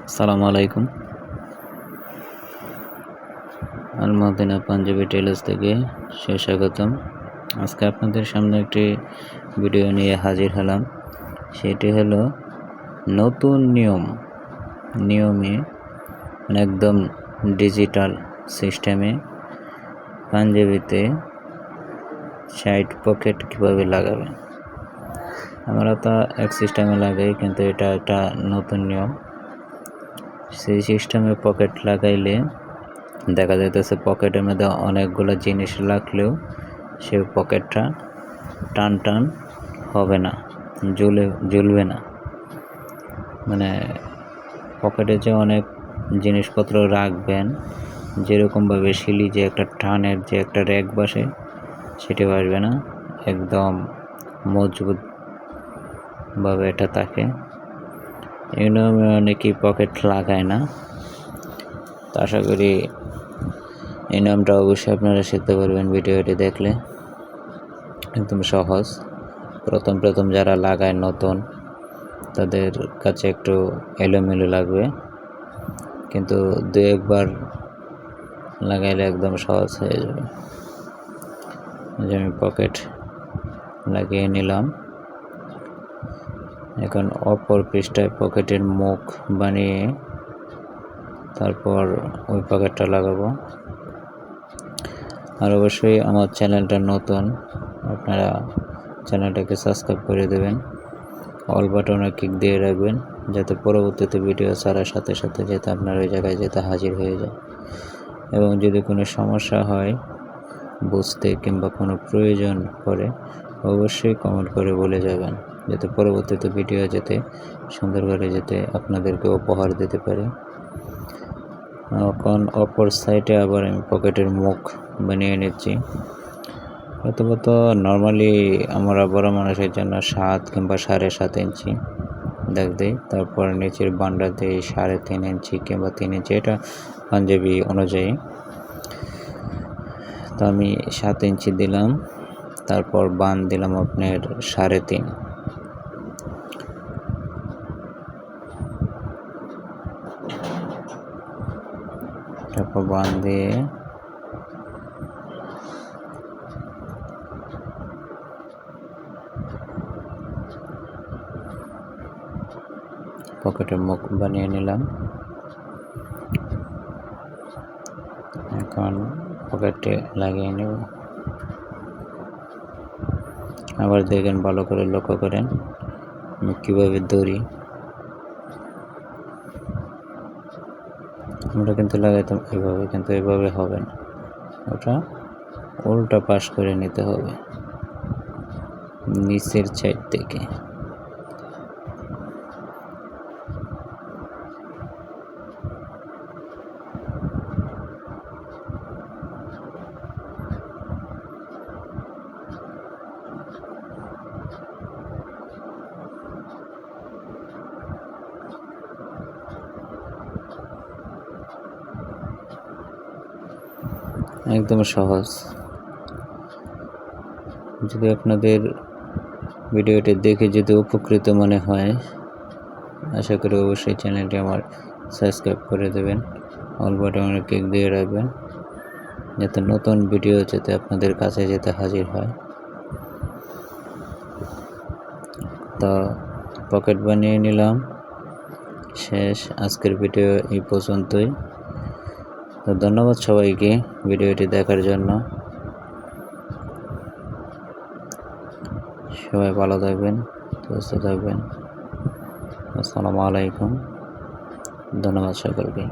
আসসালামু আলাইকুম। আল-মদিনা পাঞ্জাবি টেলার্স থেকে সুস্বাগতম। আজকে আপনাদের সামনে একটি ভিডিও নিয়ে হাজির হলাম। সেটি হলো নতুন নিয়মে একদম ডিজিটাল সিস্টেমে পাঞ্জাবিতে সাইড পকেট কীভাবে লাগাবেন। আমরা তো এক সিস্টেমে লাগাই, কিন্তু এটা একটা নতুন নিয়ম। সেই সিস্টেমে পকেট লাগাইলে দেখা যাইতেছে পকেটের মধ্যে অনেকগুলো জিনিস রাখলেও সেই পকেটটা টান হবে না, ঝুলবে না। মানে পকেটে যে অনেক জিনিসপত্র রাখবেন, যেরকমভাবে শিলি যে একটা টানের যে একটা র্যাক বসে, সেটি বসবে না। একদম মজবুতভাবে এটা থাকে। এই নিয়মে অনেকেই পকেট লাগায় না। তো আশা করি এই নিয়মটা অবশ্যই আপনারা শিখতে পারবেন ভিডিওটি দেখলে। একদম সহজ। প্রথম যারা লাগায় নতুন, তাদের কাছে একটু এলোমেলো লাগবে, কিন্তু দু একবার লাগাইলে একদম সহজ হয়ে যাবে। আমি পকেট লাগিয়ে নিলাম। এখন অপর পৃষ্ঠায় পকেটের মুখ বানিয়ে তারপর ওই পকেটটা লাগাবো। আর অবশ্যই আমার চ্যানেলটা নতুন, আপনারা চ্যানেলটাকে সাবস্ক্রাইব করে দেবেন, অল বাটনে ক্লিক দিয়ে রাখবেন, যাতে পরবর্তীতে ভিডিও ছাড়ার সাথে সাথে যাতে আপনার ওই জায়গায় যেতে হাজির হয়ে যায়। এবং যদি কোনো সমস্যা হয় বুঝতে কিংবা কোনো প্রয়োজন পড়ে, অবশ্যই কমেন্ট করে বলে যাবেন, যাতে পরবর্তীতে ভিডিও যেতে সুন্দর করে যেতে আপনাদেরকে উপহার দিতে পারে। এখন অপর সাইডে আবার আমি পকেটের মুখ বানিয়ে নিচ্ছি। প্রথমত নর্মালি আমরা বড় মানুষের জন্য 7 কিংবা 7.5 ইঞ্চি দাগ দিই। তারপর নিচের বান্ডা দিই 3.5 ইঞ্চি কিংবা 3 ইঞ্চি, এটা পাঞ্জাবি অনুযায়ী। তো আমি 7 ইঞ্চি দিলাম। তারপর বান দিলাম আপনার 3.5। তারপর বান দিয়ে পকেটের মুখ বানিয়ে নিলাম। এখন পকেটে লাগিয়ে নেব। আবার দেখেন, ভালো করে লক্ষ্য করেন আমি কীভাবে দৌড়ি। আমরা কিন্তু লাগাইতাম এভাবে, কিন্তু এভাবে হবে না, ওটা উল্টা পাশ করে নিতে হবে নিচের সাইড থেকে। একদম সহজ। যদি আপনাদের ভিডিওটি দেখে যদি উপকৃত মনে হয়, আশা করি অবশ্যই চ্যানেলটি আমার সাবস্ক্রাইব করে দেবেন, অল বাটনে ক্লিক দিয়ে রাখবেন, যাতে নতুন ভিডিও যাতে আপনাদের কাছে যেতে হাজির হয়। তো পকেট বানিয়ে নিলাম, শেষ। আজকের ভিডিও এই পর্যন্তই। তো ধন্যবাদ সবাইকে ভিডিওটি দেখার জন্য। সবাই ভালো থাকবেন, সুস্থ থাকবেন। আসসালামু আলাইকুম। ধন্যবাদ সকলকে।